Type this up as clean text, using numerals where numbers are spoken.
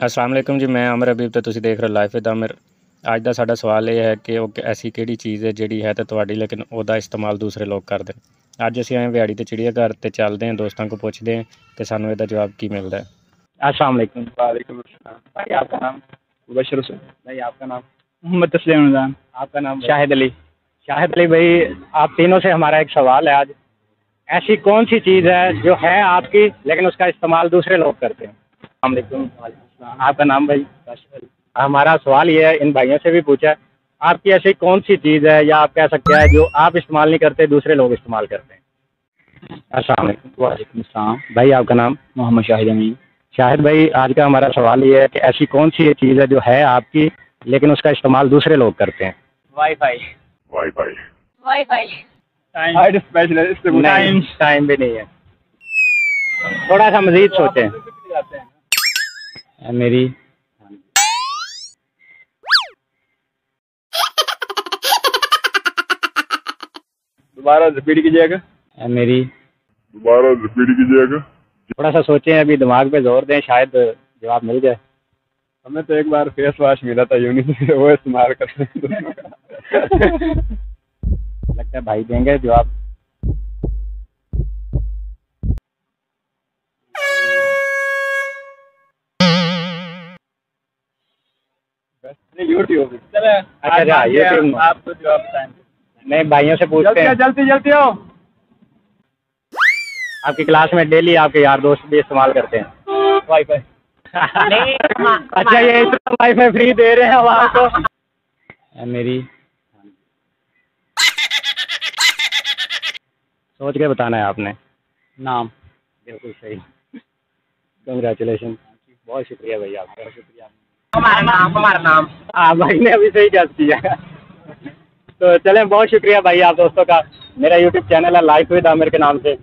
अस्सलाम वालेकुम जी। मैं अमर हबीब तो तुसी देख रहे हो लाइफ विद आमिर। ਅੱਜ ਦਾ ਸਾਡਾ ਸਵਾਲ ਇਹ ਹੈ ਕਿ ਉਹ ਐਸੀ ਕਿਹੜੀ ਚੀਜ਼ ਹੈ ਜਿਹੜੀ ਹੈ ਤਾਂ ਤੁਹਾਡੀ ਲੇਕਿਨ ਉਹਦਾ ਇਸਤੇਮਾਲ ਦੂਸਰੇ ਲੋਕ ਕਰਦੇ ਨੇ। ਅੱਜ ਅਸੀਂ ਆਏ ਵਿਹਾੜੀ ਤੇ ਚਿੜੀਆ ਘਰ ਤੇ ਚੱਲਦੇ ਹਾਂ, ਦੋਸਤਾਂ को ਪੁੱਛਦੇ ਹਾਂ ਕਿ ਸਾਨੂੰ ਇਹਦਾ ਜਵਾਬ ਕੀ मिलता है। अस्सलाम वालेकुम। वालेकुम अस्सलाम। भाई आपका नाम? मुबशर हुसैन। भाई आपका नाम? मोहम्मद तस्लीम रमजान। आपका नाम? शाहिद अली। शाहिद अली भाई, आप तीनों से हमारा एक सवाल है आज। ऐसी कौन सी चीज़ है जो है आपकी लेकिन उसका इस्तेमाल दूसरे लोग करते हैं? अस्सलाम वालेकुम। आपका नाम भाई? हमारा सवाल ये है, इन भाइयों से भी पूछा है, आपकी ऐसी कौन सी चीज़ है या आप कह सकते हैं जो आप इस्तेमाल नहीं करते दूसरे लोग इस्तेमाल करते हैं? अस्सलाम वालेकुम। वालेकुम अस्सलाम। भाई आपका नाम? मोहम्मद शाहिद अमीन। शाहिद भाई, आज का हमारा सवाल ये है कि ऐसी कौन सी चीज़ है जो है आपकी लेकिन उसका इस्तेमाल दूसरे लोग करते हैं? Wifi. Wifi. Wifi. Time specialist. नहीं, टाइम भी नहीं है। थोड़ा सा मजीद सोचें। मेरी दोबारा रिपीट कीजिएगा। मेरी दोबारा रिपीट कीजिएगा। थोड़ा सा सोचें, अभी दिमाग पे जोर दें, शायद जवाब मिल जाए। हमें तो एक बार फेस वॉश मिला था यूनिट से, वो इस्तेमाल करते हैं। लगता है भाई देंगे जवाब। यूट्यूब। अच्छा, यूट्यूब। आपको जवाब बताएं। नहीं, भाइयों से पूछते हैं। जल्दी जल्दी हो। आपकी क्लास में डेली आपके यार दोस्त भी इस्तेमाल करते हैं वाईफाई। अच्छा, ये इतना वाईफाई फ्री दे रहे हैं अब आपको। मेरी सोच के बताना है आपने। नाम। बिल्कुल सही। कंग्रेचुलेशन, बहुत शुक्रिया भैया आपका। शुक्रिया। हमारा नाम। हाँ, भाई ने अभी सही गैस किया। तो चलें, बहुत शुक्रिया भाई आप दोस्तों का। मेरा यूट्यूब चैनल है लाइफ विद आमिर के नाम से।